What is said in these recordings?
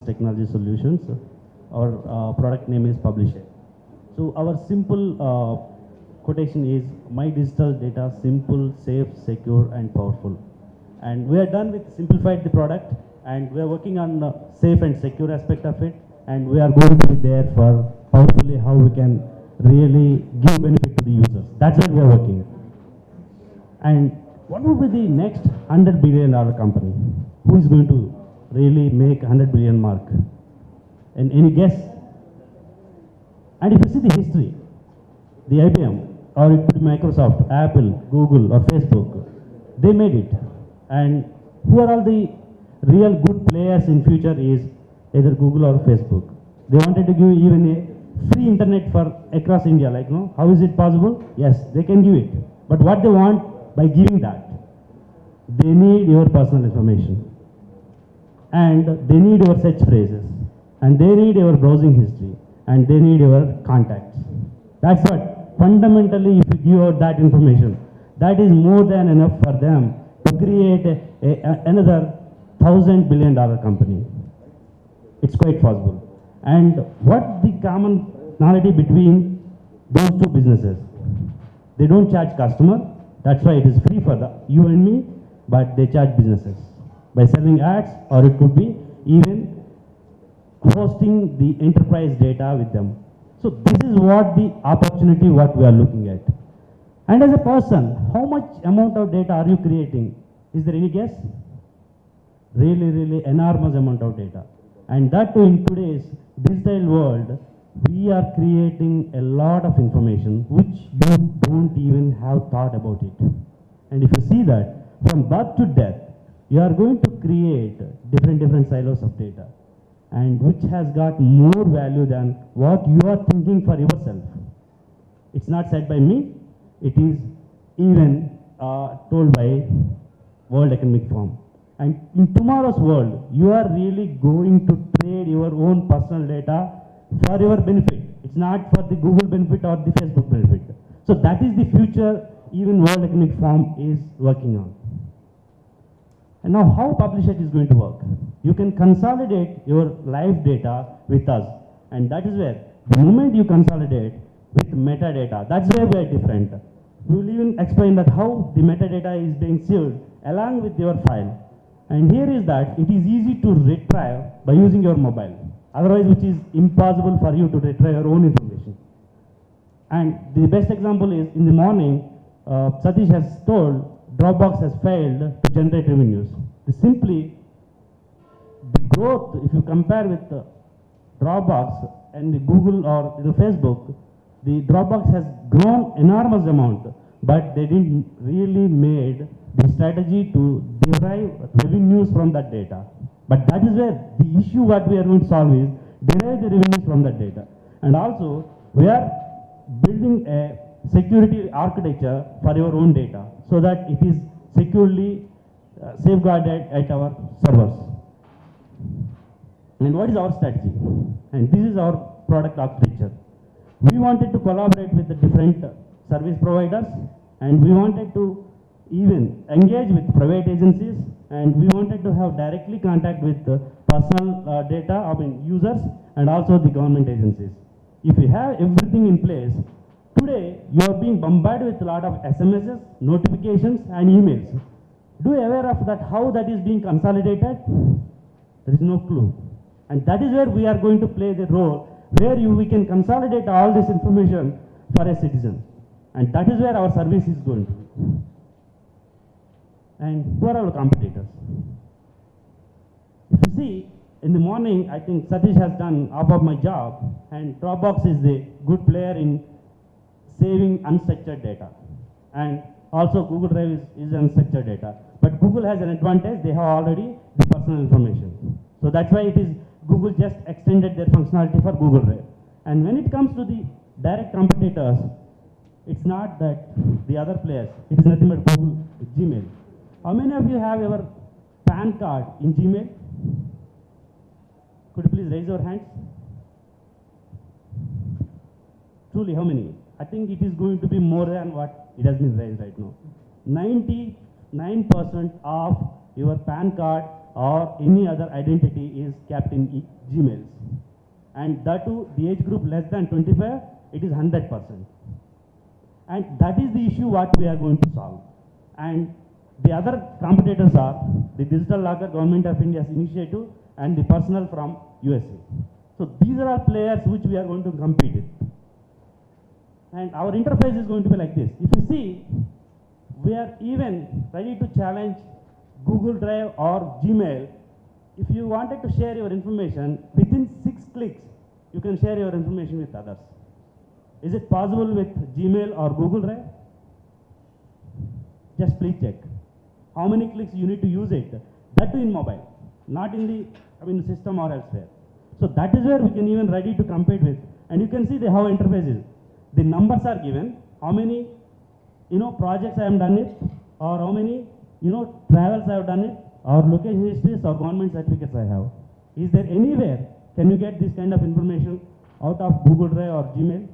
Technology Solutions. Our product name is Publisher. So our simple quotation is my digital data simple, safe, secure and powerful. And we are done with simplified the product and we are working on the safe and secure aspect of it, and we are going to be there for powerfully how we can really give benefit to the users. That's what we are working. And what would be the next $100 billion company? Who is going to really make 100 billion mark? And any guess? And if you see the history, the IBM, or it could be Microsoft, Apple, Google, or Facebook, they made it. And who are all the real good players in future is either Google or Facebook. They wanted to give even a free internet for across India, like, no, how is it possible? Yes, they can give it. But what they want by giving that, they need your personal information. And they need your search phrases. And they need your browsing history. And they need your contacts. That's what, fundamentally, if you give out that information, that is more than enough for them to create another $1,000 billion company. It's quite possible. And what the commonality between those two businesses? They don't charge customer. That's why it is free for you and me, but they charge businesses by selling ads, or it could be even hosting the enterprise data with them. So this is what the opportunity what we are looking at. And as a person, how much amount of data are you creating? Is there any guess? Really enormous amount of data. And that too in today's digital world, we are creating a lot of information which you don't even have thought about it. And if you see that, from birth to death, you are going to create different silos of data, and which has got more value than what you are thinking for yourself. It's not said by me, it is even told by World Economic Forum. And in tomorrow's world, you are really going to trade your own personal data for your benefit. It's not for the Google benefit or the Facebook benefit. So that is the future even World Economic Forum is working on. And now how Publisher is going to work? You can consolidate your live data with us. And that is where, the moment you consolidate with metadata, that's where we are different. We will even explain that how the metadata is being saved along with your file. And here is that it is easy to retrieve by using your mobile. Otherwise, which is impossible for you to retrieve your own information. And the best example is in the morning, Satish has told Dropbox has failed to generate revenues. Simply, the growth, if you compare with Dropbox and the Google or Facebook, the Dropbox has grown enormous amount, but they didn't really made the strategy to derive revenues from that data. But that is where the issue what we are going to solve is derive the revenues from that data. And also, we are building a security architecture for your own data so that it is securely safeguarded at our servers. And what is our strategy? And this is our product architecture. We wanted to collaborate with the different service providers, and we wanted to even engage with private agencies, and we wanted to have directly contact with personal data, users, and also the government agencies. If you have everything in place, today you are being bombarded with a lot of SMSs, notifications, and emails. Do you aware of that, how that is being consolidated? There is no clue. And that is where we are going to play the role, where we can consolidate all this information for a citizen. And that is where our service is going to be. And who are our competitors? If you see, in the morning, I think Satish has done half of my job, and Dropbox is the good player in saving unstructured data. And also Google Drive is unstructured data. But Google has an advantage, they have already the personal information. So that's why it is Google just extended their functionality for Google Drive. And when it comes to the direct competitors, it's not that the other players, it is nothing but Google, Gmail. How many of you have your PAN card in Gmail? Could you please raise your hands? Truly, how many? I think it is going to be more than what it has been raised right now. 99% of your PAN card or any other identity is kept in Gmails. And that too, the age group less than 25, it is 100%. And that is the issue what we are going to solve. And the other competitors are the Digital Locker Government of India's initiative and the Personal from USA. So these are all players which we are going to compete with. And our interface is going to be like this. If you see, we are even ready to challenge Google Drive or Gmail. If you wanted to share your information, within 6 clicks, you can share your information with others. Is it possible with Gmail or Google Drive? Just please check. How many clicks you need to use it? That too in mobile, not in the system or elsewhere. So that is where we can even ready to compete with. And you can see how interface is. The numbers are given, how many projects I have done it, or how many travels I have done it, or location histories or government certificates I have. Is there anywhere can you get this kind of information out of Google Drive or Gmail?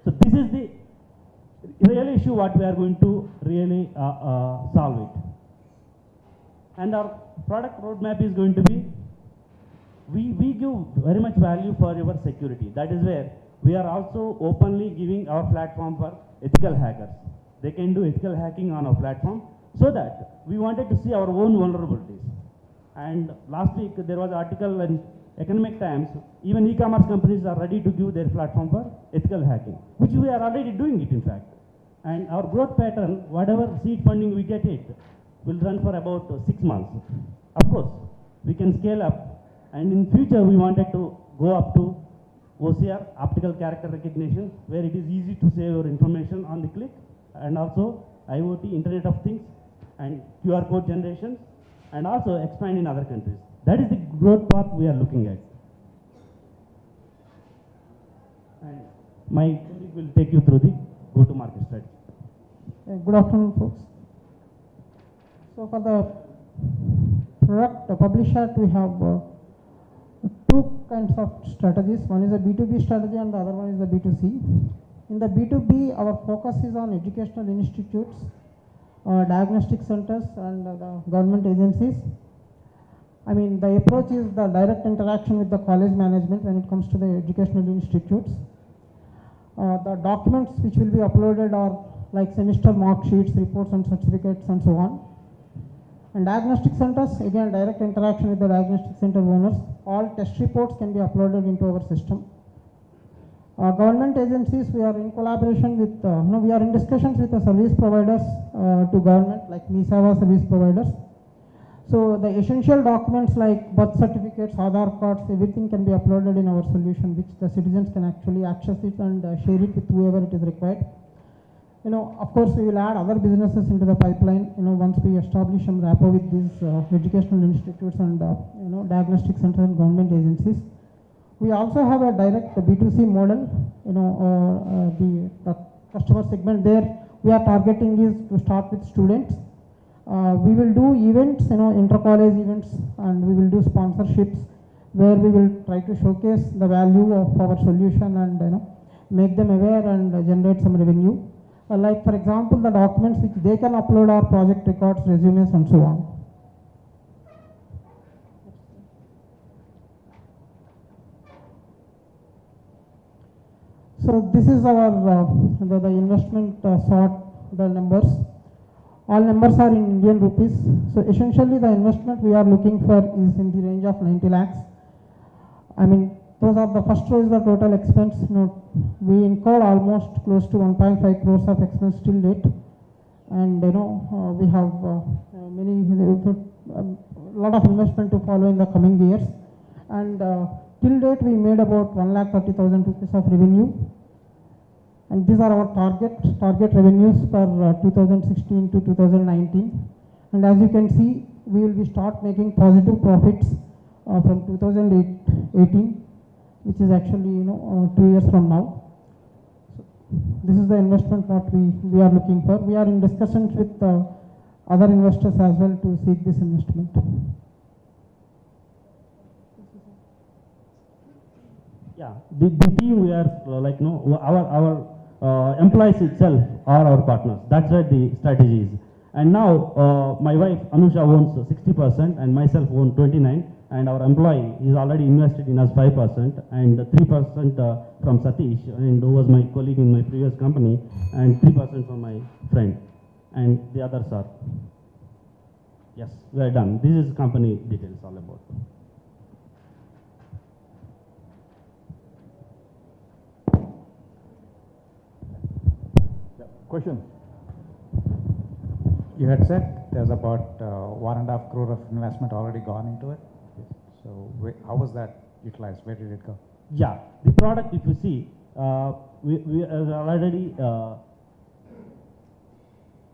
So this is the real issue what we are going to really solve it. And our product roadmap is going to be, we give very much value for your security. That is where we are also openly giving our platform for ethical hackers. They can do ethical hacking on our platform, so that we wanted to see our own vulnerabilities. And last week there was an article in Economic Times, even e-commerce companies are ready to give their platform for ethical hacking, which we are already doing it in fact. And our growth pattern, whatever seed funding we get it, will run for about 6 months. Of course, we can scale up, and in future we wanted to go up to OCR, optical character recognition, where it is easy to save your information on the click, and also IoT, Internet of Things, and QR code generation, and also expand in other countries. That is the growth path we are looking at. And my colleague will take you through the go-to-market strategy. Good afternoon, folks. So for the product publisher, we have two kinds of strategies. One is a B2B strategy and the other one is the B2C. In the B2B, our focus is on educational institutes, diagnostic centers and the government agencies. I mean, the approach is the direct interaction with the college management when it comes to the educational institutes. The documents which will be uploaded are like semester mark sheets, reports and certificates and so on. And diagnostic centers, again direct interaction with the diagnostic center owners. All test reports can be uploaded into our system. Government agencies, we are in collaboration with, we are in discussions with the service providers to government, like MISAVA service providers. So the essential documents like birth certificates, Aadhaar cards, everything can be uploaded in our solution, which the citizens can actually access it and share it with whoever it is required. Of course, we will add other businesses into the pipeline, once we establish some rapport with these educational institutes and, diagnostic centers and government agencies. We also have a direct B2C model, the customer segment there we are targeting is to start with students. We will do events, inter-college events, and we will do sponsorships where we will try to showcase the value of our solution and, make them aware and generate some revenue. Like for example, the documents which they can upload are project records, resumes and so on. So this is our the investment sort, the numbers. All numbers are in Indian rupees. So essentially the investment we are looking for is in the range of 90 lakhs. I mean, those are the first row is the total expense. We incurred almost close to 1.5 crores of expense till date, and we have a lot of investment to follow in the coming years. And till date we made about 1,30,000 rupees of revenue, and these are our target revenues for 2016 to 2019. And as you can see, we will be start making positive profits from 2018. Which is actually 2 years from now. So this is the investment what we are looking for. We are in discussions with other investors as well to seek this investment. Yeah, the team we are our employees itself are our partners. That's what the strategy is. And now my wife Anusha owns 60% and myself own 29, and our employee is already invested in us 5% and 3% from Satish, and who was my colleague in my previous company, and 3% from my friend, and the others are. Yes, we are done. This is company details all about. Question. You had said there's about 1.5 crore of investment already gone into it. So how was that utilized? Where did it go? Yeah, the product, if you see, we are already,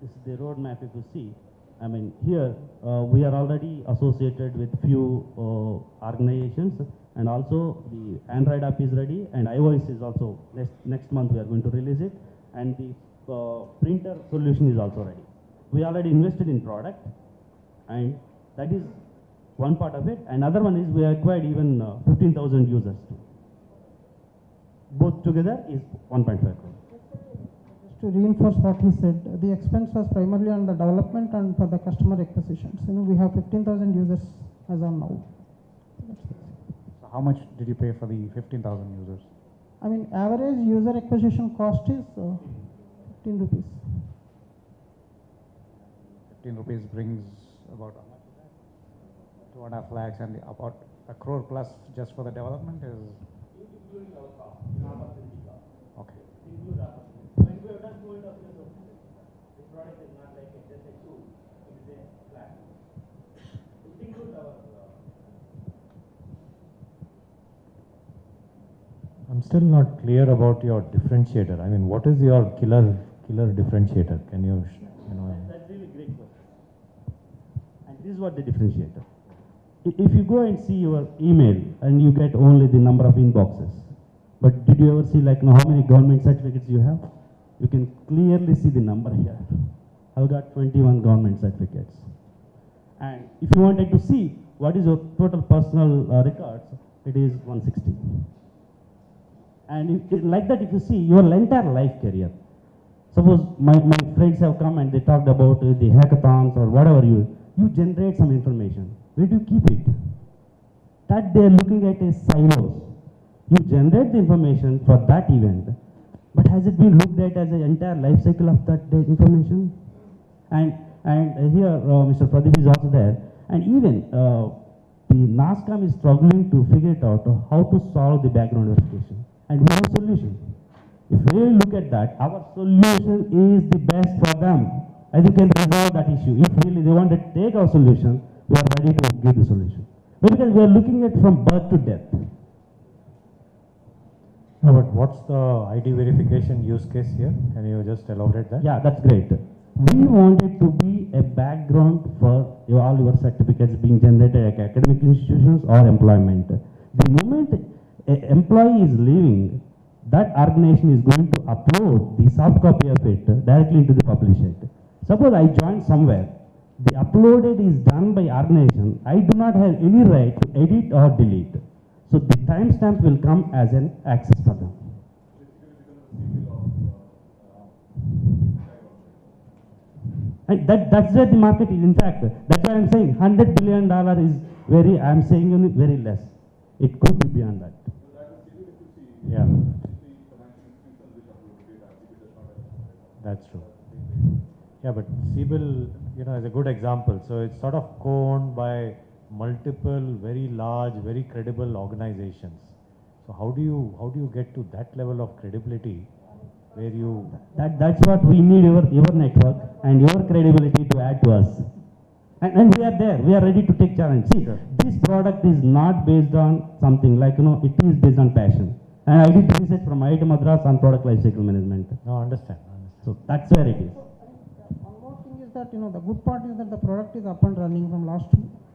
this is the roadmap if you see. I mean, here we are already associated with few organizations, and also the Android app is ready, and iOS is also, next month we are going to release it, and the printer solution is also ready. We already invested in product, and that is one part of it. Another one is we acquired even 15,000 users too. Both together is 1.5 crore. Just to reinforce what he said, the expense was primarily on the development and for the customer acquisitions. You know, we have 15,000 users as on now. So how much did you pay for the 15,000 users? I mean, average user acquisition cost is 15 rupees. 15 rupees brings about 2.5 lakhs, and about 1 crore plus just for the development is. Including our cost, not opportunity cost. Okay. Include opportunity. When we have done 2.5 years of business, the product is not like just a tool, it is a platform. It includes our. I'm still not clear about your differentiator. I mean, what is your killer differentiator? Can you, That's really great question. And this is what the differentiator. If you go and see your email and you get only the number of inboxes, but did you ever see like how many government certificates you have? You can clearly see the number here. I've got 21 government certificates. And if you wanted to see what is your total personal records, it is 160. And like that, if you see your entire life career, suppose my friends have come and they talked about the hackathons or whatever, you generate some information. Where do you keep it? That they are looking at as silos. You generate the information for that event, but has it been looked at as the entire life cycle of that information? And here Mr. Pradeep is also there, and even the NASSCOM is struggling to figure it out how to solve the background verification, and we have a solution. If we really look at that, our solution is the best for them. I think we can resolve that issue. If really they want to take our solution, we are ready to give the solution. But because we are looking at from birth to death. no, but what's the ID verification use case here? Can you just elaborate that? Yeah, that's great. We wanted to be a background for all your certificates being generated at academic institutions or employment. The moment an employee is leaving, that organization is going to upload the soft copy of it directly into the publisher. Suppose I join somewhere, the uploaded is done by organization. I do not have any right to edit or delete. So the timestamp will come as an access for them. And that's where the market is. In fact, that's why I'm saying $100 billion is very, I'm saying only very less. It could be beyond that. Yeah. That's true. Yeah, but CBIL, is a good example. So it's sort of co-owned by multiple, very large, very credible organizations. So how do you get to that level of credibility where you? That's what we need, your network and your credibility to add to us. And we are there. We are ready to take challenge. See, this product is not based on something like, it is based on passion. And I did research from IIT Madras on product lifecycle management. No, understand. So that's where it is. One more thing is that, the good part is that the product is up and running from last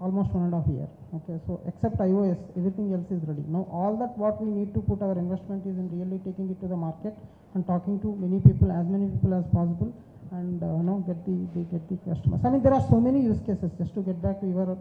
almost 1.5 years. Okay, so except iOS, everything else is ready. Now all that what we need to put our investment is in really taking it to the market and talking to many people, as many people as possible, and get the customers. I mean, there are so many use cases. Just to get back to your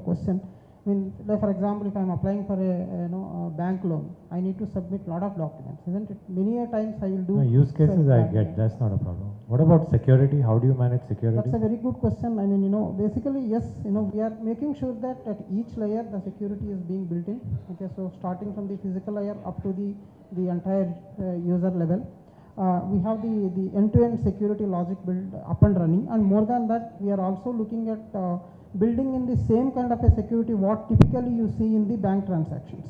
question, I mean, like for example, if I'm applying for a bank loan, I need to submit a lot of documents, isn't it? Many a times I will do. No, use cases I that, get, that's not a problem. What about security? How do you manage security? That's a very good question. I mean, basically, yes, we are making sure that at each layer the security is being built in. Okay, so starting from the physical layer up to the entire user level. We have the end-to-end security logic built up and running, and more than that, we are also looking at building in the same kind of a security what typically you see in the bank transactions.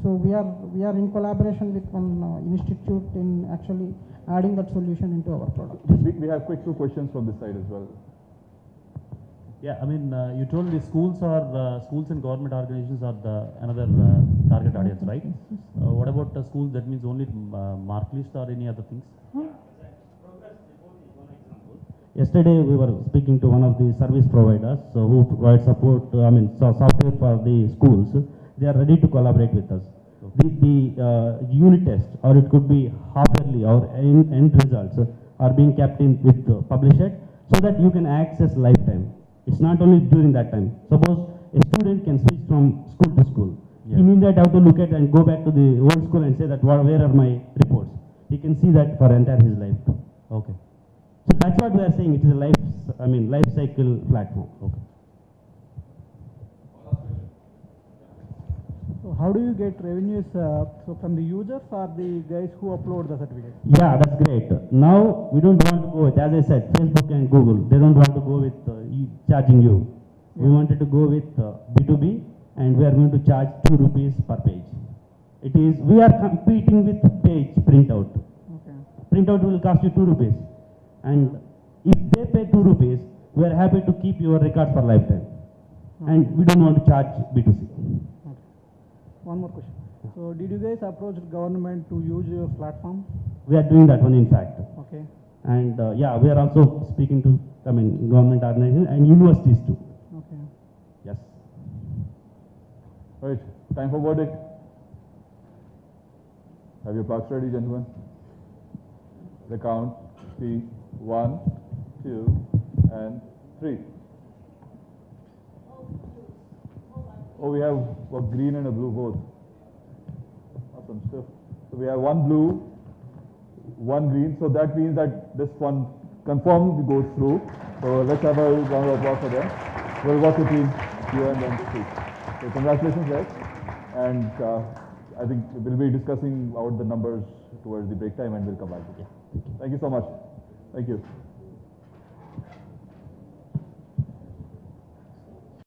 So we are in collaboration with one institute in actually adding that solution into our product. We have quick 2 questions from this side as well. Yeah, I mean, you told the schools and government organizations are another target audience, right? What about schools? That means only mark list or any other things? Yesterday we were speaking to one of the service providers who provide support, software for the schools. They are ready to collaborate with us. The unit test, or it could be half yearly or end results are being kept in with Published so that you can access lifetime. It's not only during that time. Suppose a student can switch from school to school. Yeah. He need not have to look at and go back to the old school and say that where are my reports. He can see that for entire his life. Okay. So that's what we are saying. It is a life cycle platform. Okay. So how do you get revenues so from the users or the guys who upload the certificate? Yeah, that's great. Now we don't want to go with, as I said, Facebook and Google. They don't want to go with charging you. We wanted to go with B2B, and we are going to charge 2 rupees per page. We are competing with page printout. Okay. Printout will cost you 2 rupees. And if they pay 2 rupees, we are happy to keep your records for lifetime. And we don't want to charge B2C. Okay. One more question. So did you guys approach the government to use your platform? We are doing that one, in fact. Okay. And yeah, we are also speaking to government organizations and universities too. Okay. Yes. Right, time for verdict. Have your plaques ready, gentlemen? The count, 3, 1, 2, and 3. Oh, we have a green and a blue both. Awesome stuff. So we have 1 blue, 1 green. So that means that this one confirmed goes through. So let's have a round of applause for them. We'll work between you and them too. So congratulations, guys. And I think we'll be discussing about the numbers towards the break time, and we'll come back. Thank you so much. Thank you.